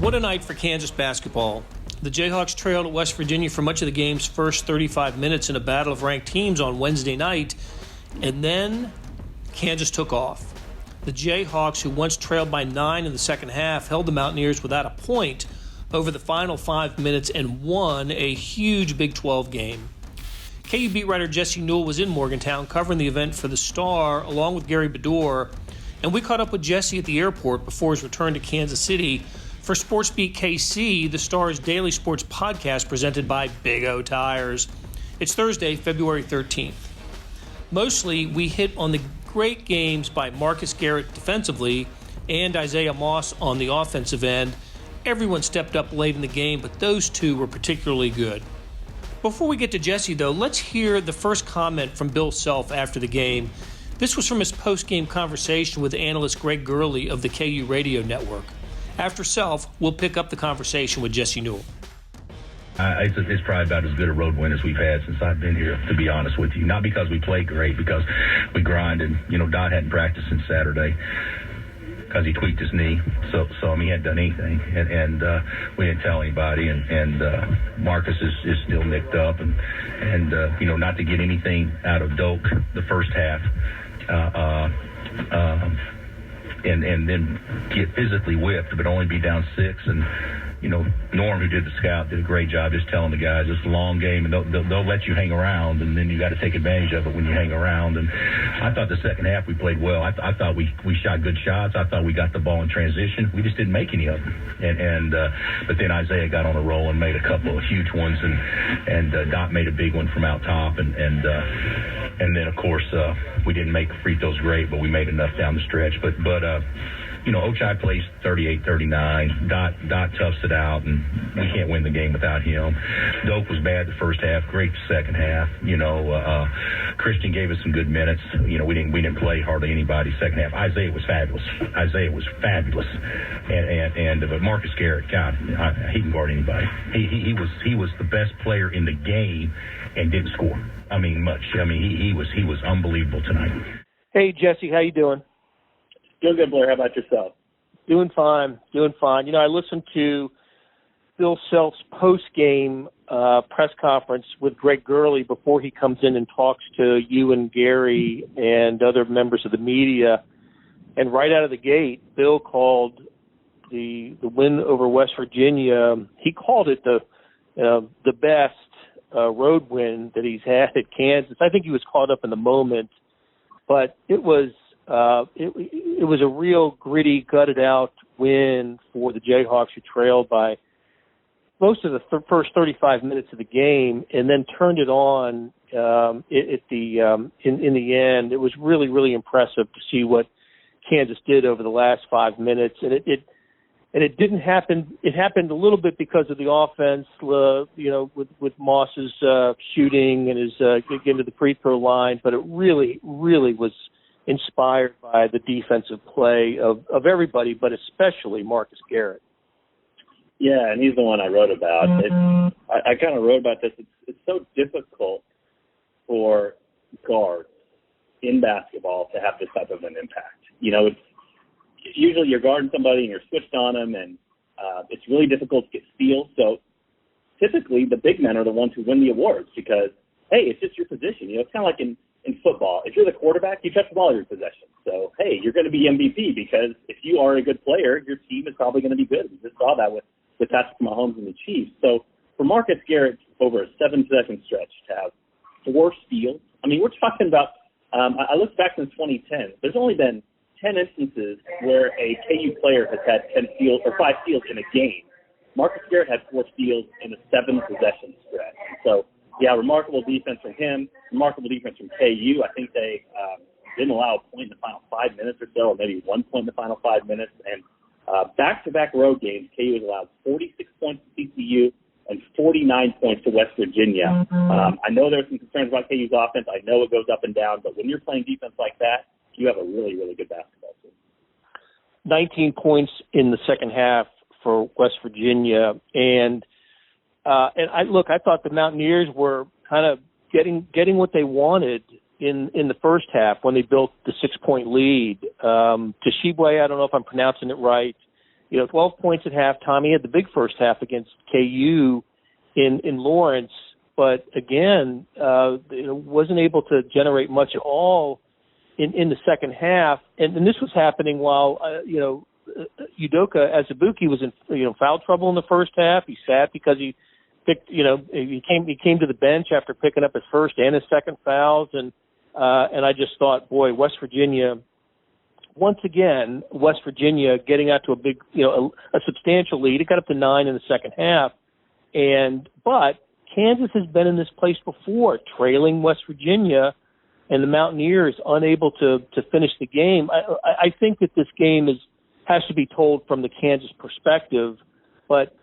What a night for Kansas basketball. The Jayhawks trailed at West Virginia for much of the game's first 35 minutes in a battle of ranked teams on Wednesday night, and then Kansas took off. The Jayhawks, who once trailed by 9 in the second half, held the Mountaineers without a point over the final 5 minutes and won a huge Big 12 game. KU beat writer Jesse Newell was in Morgantown covering the event for the Star along with Gary Bedore, and we caught up with Jesse at the airport before his return to Kansas City for SportsBeat KC, the Star's daily sports podcast presented by Big O Tires. It's Thursday, February 13th. Mostly, we hit on the great games by Marcus Garrett defensively and Isaiah Moss on the offensive end. Everyone stepped up late in the game, but those two were particularly good. Before we get to Jesse, though, let's hear the first comment from Bill Self after the game. This was from his post-game conversation with analyst Greg Gurley of the KU Radio Network. After Self, we'll pick up the conversation with Jesse Newell. It's probably about as good a road win as we've had since I've been here, to be honest with you. Not because we played great, because we grinded. Dot hadn't practiced since Saturday because he tweaked his knee. So I mean, he hadn't done anything. And we didn't tell anybody. And Marcus is still nicked up. And not to get anything out of Doak the first half. And then get physically whipped, but only be down 6. And, Norm, who did the scout, did a great job just telling the guys it's a long game, and they'll let you hang around, and then you got to take advantage of it when you hang around. And I thought the second half we played well. I thought we shot good shots. I thought we got the ball in transition. We just didn't make any of them. But then Isaiah got on a roll and made a couple of huge ones, and Dot made a big one from out top, and then of course we didn't make free throws great, but we made enough down the stretch. But Ochai plays 38-39. Dot toughs it out, and we can't win the game without him. Doak was bad the first half, great the second half. Christian gave us some good minutes. We didn't play hardly anybody second half. Isaiah was fabulous. But Marcus Garrett, God, he can guard anybody. He was the best player in the game and didn't score. Much. He was unbelievable tonight. Hey, Jesse, how you doing? Doing good, Blair. How about yourself? Doing fine. I listened to Bill Self's post-game press conference with Greg Gurley before he comes in and talks to you and Gary and other members of the media. And right out of the gate, Bill called the win over West Virginia. He called it the best road win that he's had at Kansas. I think he was caught up in the moment, but it was a real gritty, gutted out win for the Jayhawks, who trailed by most of the first 35 minutes of the game, and then turned it on in the end. It was really, really impressive to see what Kansas did over the last 5 minutes, and it didn't happen. It happened a little bit because of the offense, with Moss's shooting and his getting to the free throw line, but it really, really was inspired by the defensive play of everybody, but especially Marcus Garrett. Yeah, and he's the one I wrote about. I kind of wrote about this. It's so difficult for guards in basketball to have this type of an impact. It's usually you're guarding somebody and you're switched on them, and it's really difficult to get steals. So typically the big men are the ones who win the awards because, hey, it's just your position. It's kind of like in football. If you're the quarterback, you touch the ball your possession. So, hey, you're going to be MVP because if you are a good player, your team is probably going to be good. We just saw that with Patrick Mahomes and the Chiefs. So for Marcus Garrett, over a 7-second stretch to have 4 steals, we're talking about I looked back since 2010. There's only been 10 instances where a KU player has had 10 steals or 5 steals in a game. Marcus Garrett had 4 steals in a 7-possession stretch. So, yeah, remarkable defense from him, remarkable defense from KU. I think they didn't allow a point in the final 5 minutes or so, or maybe 1 point in the final 5 minutes. And back-to-back road games, KU has allowed 46 points to TCU and 49 points to West Virginia. I know there's some concerns about KU's offense. I know it goes up and down, but when you're playing defense like that, you have a really, really good basketball team. 19 points in the second half for West Virginia. And I thought the Mountaineers were kind of getting what they wanted in the first half when they built the 6-point lead. Toshibwe, I don't know if I'm pronouncing it right, 12 points at halftime. He had the big first half against KU in Lawrence, but again, wasn't able to generate much at all in the second half. And this was happening while, Udoka Azubuike was in, foul trouble in the first half. He sat because he picked, he came to the bench after picking up his first and his second fouls. And I just thought, boy, West Virginia getting out to a big, a substantial lead. It got up to 9 in the second half. But Kansas has been in this place before, trailing West Virginia, and the Mountaineers unable to finish the game. I think that this game has to be told from the Kansas perspective, but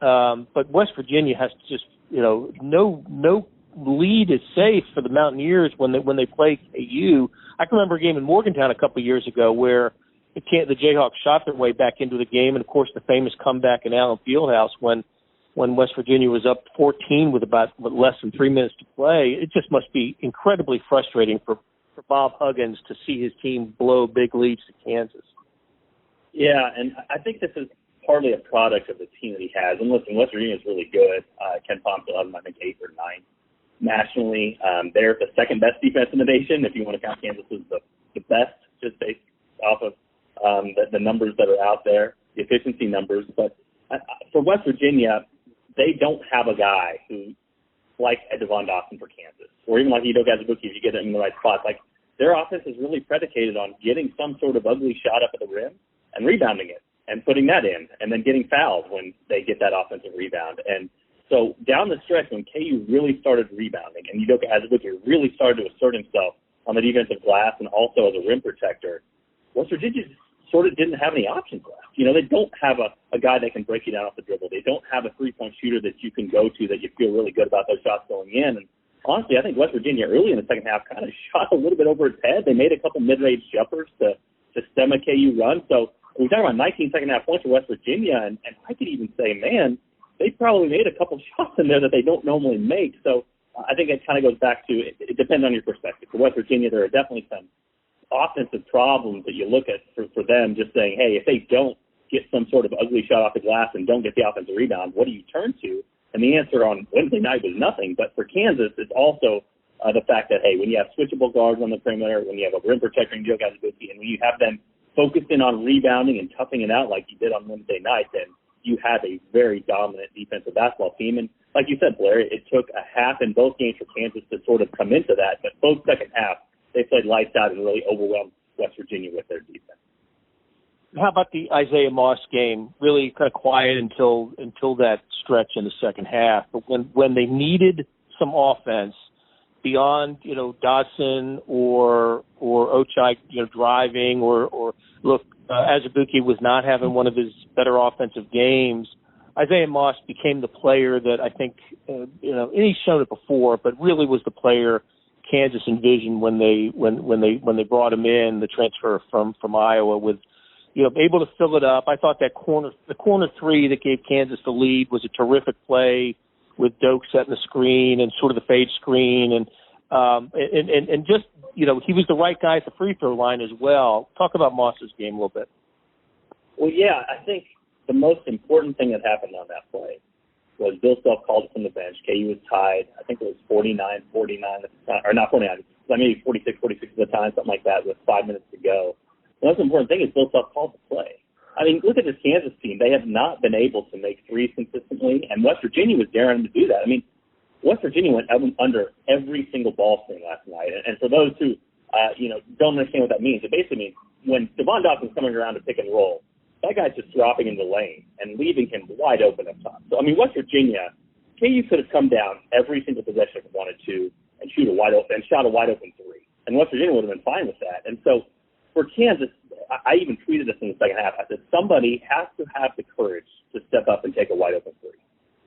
West Virginia has to just, no lead is safe for the Mountaineers when they play KU. I can remember a game in Morgantown a couple of years ago where the Jayhawks shot their way back into the game, and of course the famous comeback in Allen Fieldhouse when West Virginia was up 14 with about less than 3 minutes to play. It just must be incredibly frustrating for Bob Huggins to see his team blow big leads to Kansas. Yeah, and I think this is partly a product of the team that he has. And listen, West Virginia is really good. Ken Palm still has them, I think, 8th or 9th nationally. They're the second best defense in the nation. If you want to count Kansas as the best, just based off of the numbers that are out there, the efficiency numbers. But for West Virginia, they don't have a guy who like a Devon Dotson for Kansas, or even like Udoka Azubuike if you get it in the right spot. Like, their offense is really predicated on getting some sort of ugly shot up at the rim and rebounding it and putting that in, and then getting fouled when they get that offensive rebound. And so down the stretch, when KU really started rebounding and Udoka Azubuike really started to assert himself on the defensive glass and also as a rim protector, West Virginia sort of didn't have any options left. They don't have a guy that can break you down off the dribble. They don't have a three-point shooter that you can go to that you feel really good about those shots going in. And honestly, I think West Virginia early in the second half kind of shot a little bit over its head. They made a couple mid-range jumpers to stem a KU run. So we're talking about 19 second-half points for West Virginia, and I could even say, man, they probably made a couple shots in there that they don't normally make. So I think it kind of goes back to it depends on your perspective. For West Virginia, there are definitely some offensive problems that you look at for them, just saying, hey, if they don't get some sort of ugly shot off the glass and don't get the offensive rebound, what do you turn to? And the answer on Wednesday night was nothing. But for Kansas, it's also the fact that, hey, when you have switchable guards on the perimeter, when you have a rim protector in Udoka Azubuike, and when you have them focused in on rebounding and toughing it out like you did on Wednesday night, then you have a very dominant defensive basketball team. And like you said, Blair, it took a half in both games for Kansas to sort of come into that. But both second half, they played lights out and really overwhelmed West Virginia with their defense. How about the Isaiah Moss game? Really kind of quiet until that stretch in the second half. But when they needed some offense beyond, Dotson or Ochai, driving or look, Azubuike was not having one of his better offensive games. Isaiah Moss became the player that I think, and he's shown it before, but really was the player Kansas envisioned when they brought him in, the transfer from Iowa, with able to fill it up. I thought the corner three that gave Kansas the lead was a terrific play with Doak setting the screen and sort of the fade screen, and just he was the right guy at the free throw line as well. Talk about Moss's game a little bit. Well, yeah, I think the most important thing that happened on that play was Bill Self called from the bench. KU was tied. I think it was 49-49 at the time, or not 49, maybe 46-46 at the time, something like that, with 5 minutes to go. The most important thing is Bill Self called the play. I mean, look at this Kansas team. They have not been able to make threes consistently, and West Virginia was daring them to do that. I mean, West Virginia went under every single ball screen last night. And for those who, don't understand what that means, it basically means when Devon Dotson's coming around to pick and roll, that guy's just dropping in the lane and leaving him wide open up top. So, I mean, West Virginia, KU could have come down every single possession if it wanted to and shot a wide open three. And West Virginia would have been fine with that. And so for Kansas, I even tweeted this in the second half. I said, somebody has to have the courage to step up and take a wide open three.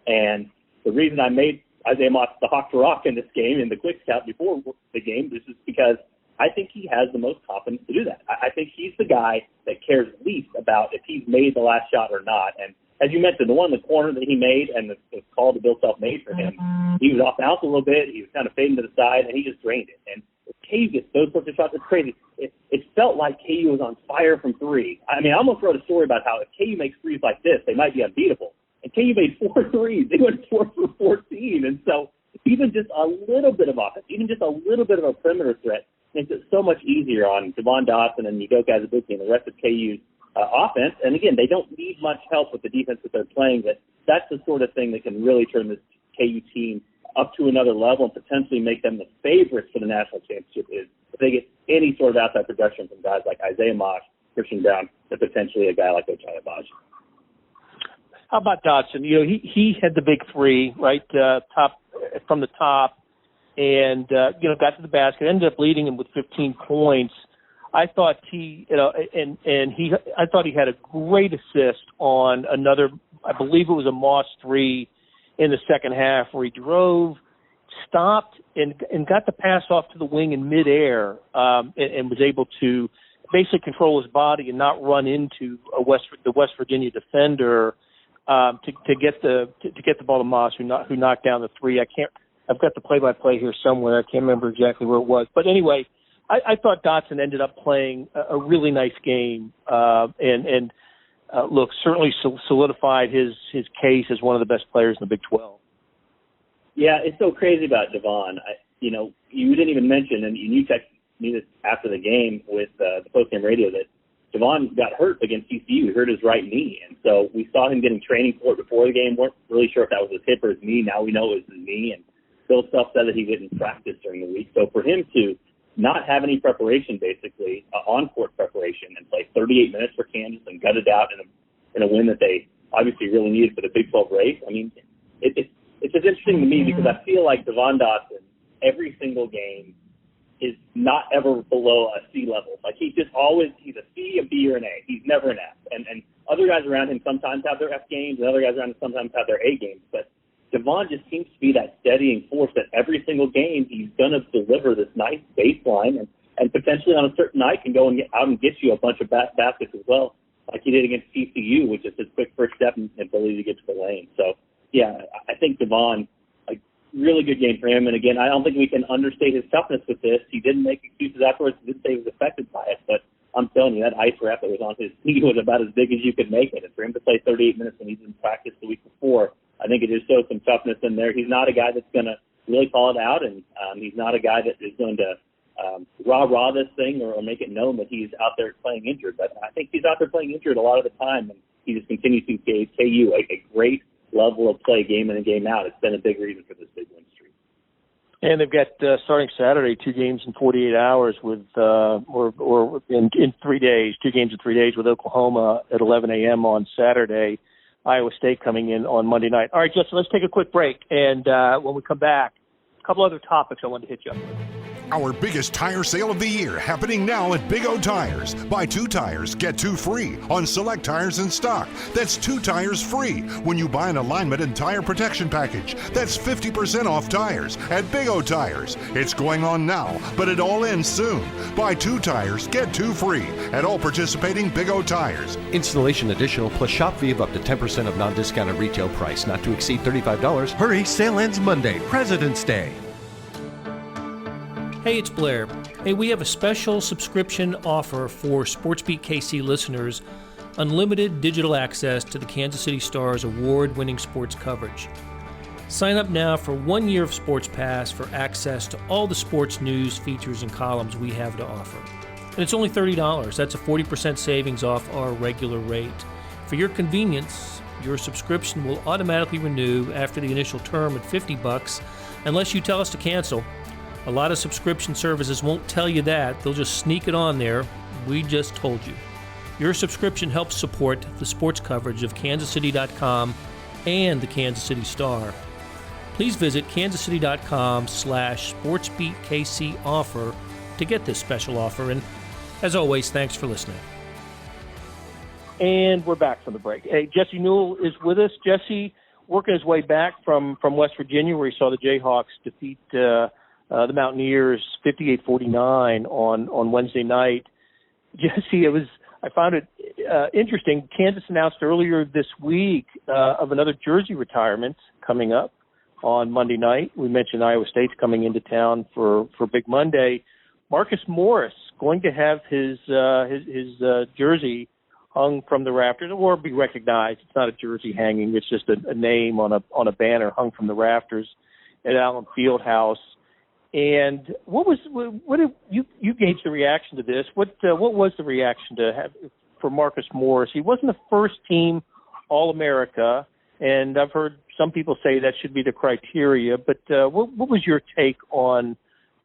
And the reason I made Isaiah Moss the hawk to rock in this game in the quick scout before the game, this is because I think he has the most confidence to do that. I think he's the guy that cares least about if he's made the last shot or not. And as you mentioned, the one in the corner that he made and the call that Bill Self made for him, he was off balance a little bit. He was kind of fading to the side, and he just drained it. And if KU gets those sorts of shots, it's crazy. it felt like KU was on fire from three. I mean, I almost wrote a story about how if KU makes threes like this, they might be unbeatable. And KU made 4 threes. They went 4 for 14. And so even just a little bit of offense, even just a little bit of a perimeter threat makes it so much easier on Devon Dotson and Udoka Azubuike and the rest of KU's offense. And again, they don't need much help with the defense that they're playing, but that's the sort of thing that can really turn this KU team up to another level and potentially make them the favorites for the national championship is if they get any sort of outside production from guys like Isaiah Moss, Christian Brown, and potentially a guy like Ochai Agbaji. How about Dotson? You know, he had the big three, right, from the top, and got to the basket, ended up leading him with 15 points. I thought I thought he had a great assist on another, I believe it was a Moss three in the second half, where he drove, stopped, and got the pass off to the wing in midair, and was able to basically control his body and not run into the West Virginia defender to get the ball to Moss, who knocked down the three. I've got the play-by-play here somewhere. I can't remember exactly where it was, but anyway, I thought Dotson ended up playing a really nice game, and look, certainly solidified his case as one of the best players in the Big 12. Yeah, it's so crazy about Devon. You didn't even mention, and you texted me this after the game with the postgame radio, that Devon got hurt against TCU. He hurt his right knee, and so we saw him getting training for it before the game. Weren't really sure if that was his hip or his knee. Now we know it was his knee, and Bill Self said that he didn't practice during the week. So for him to not have any preparation, basically, on-court preparation, and play 38 minutes for Kansas and gut it out in a win that they obviously really needed for the Big 12 race. I mean, it's just interesting to me because I feel like Devon Dotson, every single game, is not ever below a C level. Like he's a C, a B, or an A. He's never an F. And other guys around him sometimes have their F games, and other guys around him sometimes have their A games. But Devon just seems to be that steadying force that every single game he's going to deliver this nice baseline and potentially on a certain night can go and get out and get you a bunch of baskets as well, like he did against TCU, which is his quick first step and ability to get to the lane. So, yeah, I think Devon, really good game for him. And again, I don't think we can understate his toughness with this. He didn't make excuses afterwards. He didn't say he was affected by it, but I'm telling you, that ice wrap that was on his knee was about as big as you could make it. And for him to play 38 minutes when he didn't practice the week before, I think it just shows some toughness in there. He's not a guy that's going to really call it out, and he's not a guy that is going to rah-rah this thing or make it known that he's out there playing injured. But I think he's out there playing injured a lot of the time, and he just continues to give KU a great level of play game in and game out. It's been a big reason for this big win streak. And they've got starting Saturday 2 games in 48 hours with or in 3 days, 2 games in 3 days with Oklahoma at 11 a.m. on Saturday, Iowa State coming in on Monday night. All right, Justin, let's take a quick break, and when we come back, a couple other topics I wanted to hit you up with. Our biggest tire sale of the year happening now at Big O Tires. Buy 2 tires, get 2 free on select tires in stock. That's 2 tires free when you buy an alignment and tire protection package. That's 50% off tires at Big O Tires. It's going on now, but it all ends soon. Buy 2 tires, get 2 free at all participating Big O Tires. Installation additional plus shop fee of up to 10% of non-discounted retail price, not to exceed $35. Hurry, sale ends Monday, President's Day. Hey, it's Blair. Hey, we have a special subscription offer for SportsBeat KC listeners, unlimited digital access to the Kansas City Star's award-winning sports coverage. Sign up now for 1 year of Sports Pass for access to all the sports news, features, and columns we have to offer. And it's only $30. That's a 40% savings off our regular rate. For your convenience, your subscription will automatically renew after the initial term at $50 unless you tell us to cancel. A lot of subscription services won't tell you that. They'll just sneak it on there. We just told you. Your subscription helps support the sports coverage of kansascity.com and the Kansas City Star. Please visit kansascity.com/SportsBeatKC offer to get this special offer. And as always, thanks for listening. And we're back from the break. Hey, Jesse Newell is with us. Jesse, working his way back from West Virginia, where he saw the Jayhawks defeat the Mountaineers 58-49 on Wednesday night. Jesse, I found it interesting. Kansas announced earlier this week of another jersey retirement coming up on Monday night. We mentioned Iowa State's coming into town for Big Monday. Marcus Morris going to have his jersey hung from the rafters, or be recognized. It's not a jersey hanging; it's just a name on a banner hung from the rafters at Allen Fieldhouse. And what did you gauged the reaction to this? What was the reaction for Marcus Morris? He wasn't the first team All-America, and I've heard some people say that should be the criteria. But what was your take on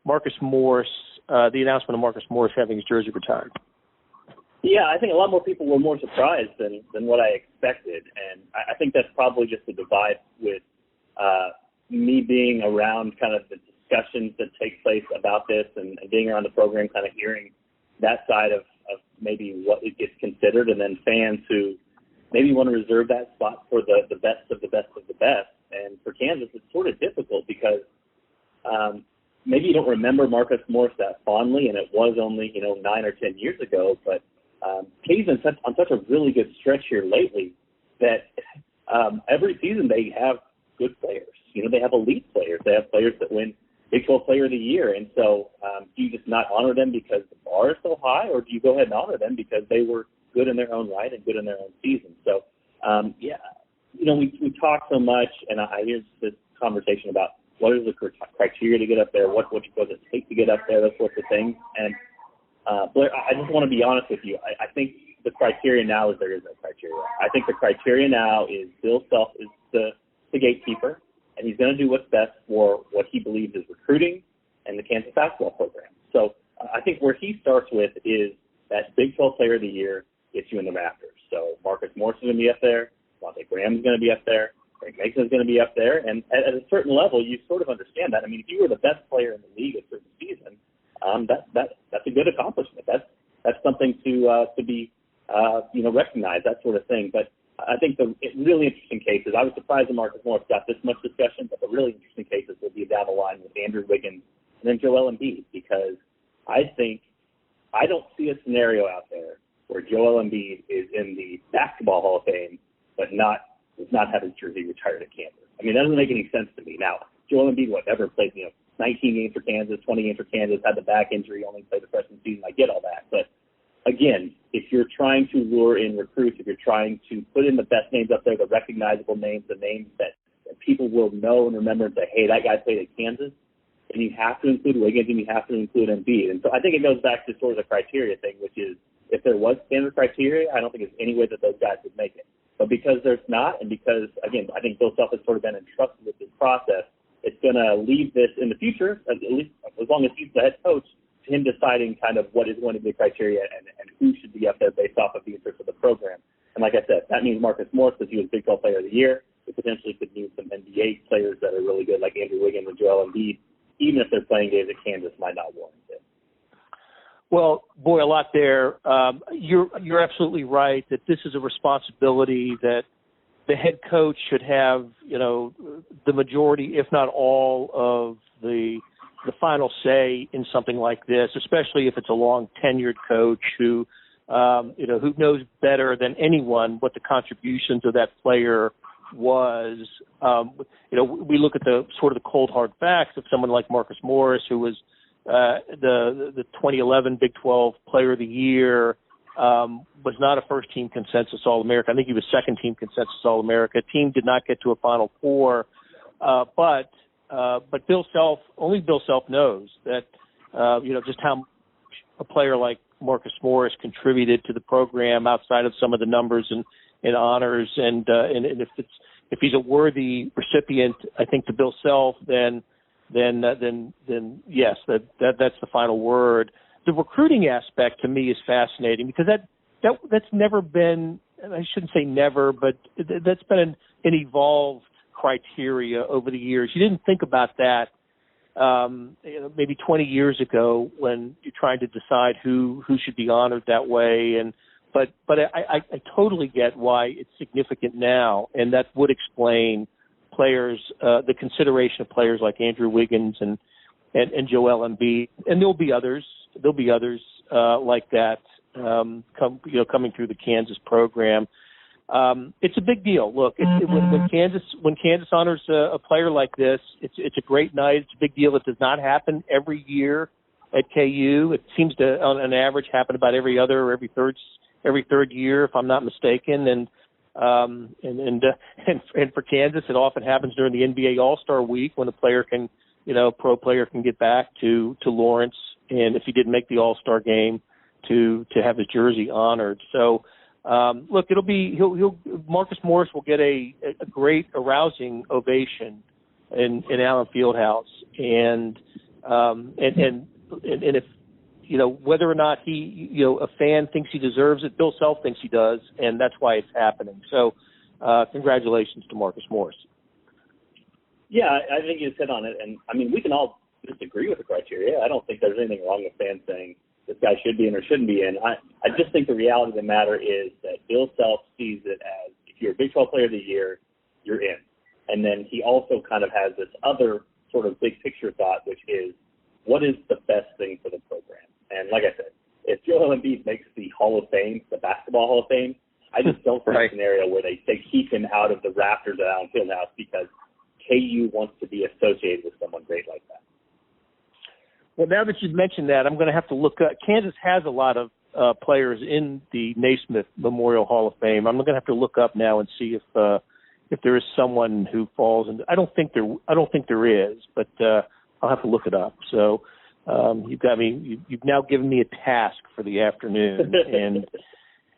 Marcus Morris, the announcement of Marcus Morris having his jersey retired? Yeah, I think a lot more people were more surprised than what I expected, and I think that's probably just a divide with me being around kind of the discussions that take place about this and being around the program, kind of hearing that side of maybe what it gets considered, and then fans who maybe want to reserve that spot for the best of the best of the best. And for Kansas, it's sort of difficult because maybe you don't remember Marcus Morris that fondly, and it was only 9 or 10 years ago, but KC's on such a really good stretch here lately that every season they have good players. They have elite players. They have players that win Big 12 Player of the Year. And so do you just not honor them because the bar is so high, or do you go ahead and honor them because they were good in their own right and good in their own season? So, we talk so much, and I hear this conversation about what is the criteria to get up there, what does it take to get up there, those sorts of things. And Blair, I just want to be honest with you. I think the criteria now is there is no criteria. I think the criteria now is Bill Self is the gatekeeper, and he's going to do what's best for what he believes is recruiting and the Kansas basketball program. So I think where he starts with is that Big 12 Player of the Year gets you in the rafters. So Marcus Morris is going to be up there. Monte Graham is going to be up there. Frank Mason is going to be up there. And at a certain level, you sort of understand that. I mean, if you were the best player in the league at a certain season, that's a good accomplishment. That's something to be recognized, that sort of thing. But I think the really interesting cases, I was surprised that Marcus Morris got this much discussion, but the really interesting cases will be down the line with Andrew Wiggins and then Joel Embiid, because I don't see a scenario out there where Joel Embiid is in the Basketball Hall of Fame, but does not have his jersey retired at Kansas. I mean, that doesn't make any sense to me. Now, Joel Embiid, whatever, played 19 games for Kansas, 20 games for Kansas, had the back injury, only played the freshman season. I get all that, but again, if you're trying to lure in recruits, if you're trying to put in the best names up there, the recognizable names, the names that people will know and remember and say, hey, that guy played at Kansas, and you have to include Wiggins and you have to include Embiid. And so I think it goes back to sort of the criteria thing, which is if there was standard criteria, I don't think there's any way that those guys would make it. But because there's not, and because, again, I think Bill Self has sort of been entrusted with this process, it's going to leave this in the future, at least as long as he's the head coach, to him deciding kind of what is going to be the criteria and who should be up there based off of the interest of the program. And like I said, that means Marcus Morris, because he was Big 12 Player of the Year. It potentially could mean some NBA players that are really good, like Andrew Wiggins and Joel Embiid, even if their playing days at Kansas might not warrant it. Well, boy, a lot there. You're absolutely right that this is a responsibility that the head coach should have, the majority, if not all, of the final say in something like this, especially if it's a long tenured coach who knows better than anyone what the contributions of that player was. We look at the sort of the cold hard facts of someone like Marcus Morris, who was the 2011 Big 12 Player of the Year, was not a first-team consensus All-America. I think he was second-team consensus All-America. Team did not get to a Final Four, but only Bill Self knows that just how much a player like Marcus Morris contributed to the program outside of some of the numbers and honors, and if he's a worthy recipient, I think, to Bill Self, then yes, that's the final word. The recruiting aspect to me is fascinating because that's never been, I shouldn't say never, but that's been an evolved criteria over the years. You didn't think about that maybe 20 years ago when you're trying to decide who should be honored that way. But I totally get why it's significant now, and that would explain players, the consideration of players like Andrew Wiggins and Joel Embiid, and there'll be others like that coming through the Kansas program. It's a big deal. Look, when Kansas honors a player like this, it's a great night. It's a big deal. It does not happen every year. at KU. It seems to, on an average, happen about every other or every third year, if I'm not mistaken. And for Kansas, it often happens during the NBA All-Star Week when a player can, pro player can get back to Lawrence, and if he didn't make the All-Star game, to have his jersey honored. So, look, Marcus Morris will get a great, arousing ovation in Allen Fieldhouse, and if whether or not he a fan thinks he deserves it, Bill Self thinks he does, and that's why it's happening. So, congratulations to Marcus Morris. Yeah, I think you hit on it, and I mean we can all disagree with the criteria. I don't think there's anything wrong with fans saying this guy should be in or shouldn't be in. I just think the reality of the matter is that Bill Self sees it as, if you're a Big 12 Player of the Year, you're in. And then he also kind of has this other sort of big picture thought, which is, what is the best thing for the program? And like I said, if Joel Embiid makes the Hall of Fame, the Basketball Hall of Fame, I just don't see a scenario where they keep him out of the rafters at Allen Fieldhouse because KU wants to be associated with someone great like that. Well, now that you've mentioned that, I'm going to have to look up. Kansas has a lot of players in the Naismith Memorial Hall of Fame. I'm going to have to look up now and see if there is someone who falls in. I don't think there is, but I'll have to look it up. So you've now given me a task for the afternoon,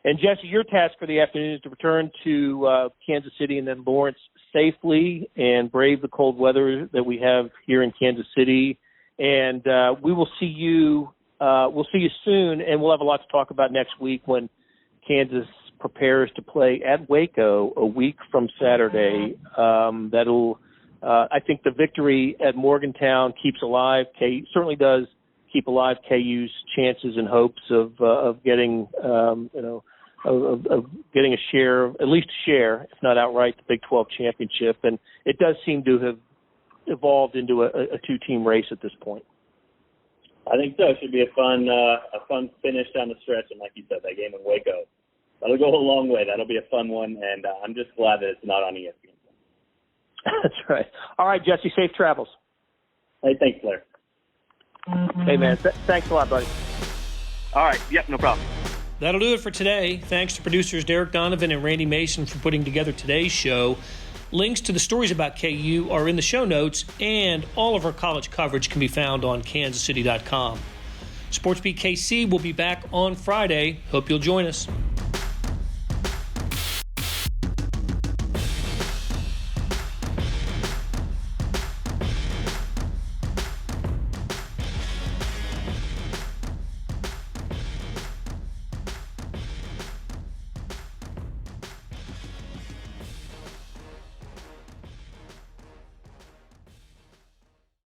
and Jesse, your task for the afternoon is to return to Kansas City and then Lawrence safely and brave the cold weather that we have here in Kansas City. And we will see you. We'll see you soon, and we'll have a lot to talk about next week when Kansas prepares to play at Waco a week from Saturday. I think the victory at Morgantown keeps alive. Certainly does keep alive KU's chances and hopes of getting of getting a share, at least a share, if not outright, the Big 12 championship. And it does seem to have evolved into a two-team race at this point. I think so. It should be a fun finish down the stretch, and like you said, that game in Waco, that'll go a long way. That'll be a fun one, and I'm just glad that it's not on ESPN. That's right. All right, Jesse, safe travels. Hey, thanks, Blair. Hey, man, thanks a lot, buddy. All right, yep, no problem. That'll do it for today. Thanks to producers Derek Donovan and Randy Mason for putting together today's show. Links to the stories about KU are in the show notes, and all of our college coverage can be found on kansascity.com. SportsBeat KC will be back on Friday. Hope you'll join us.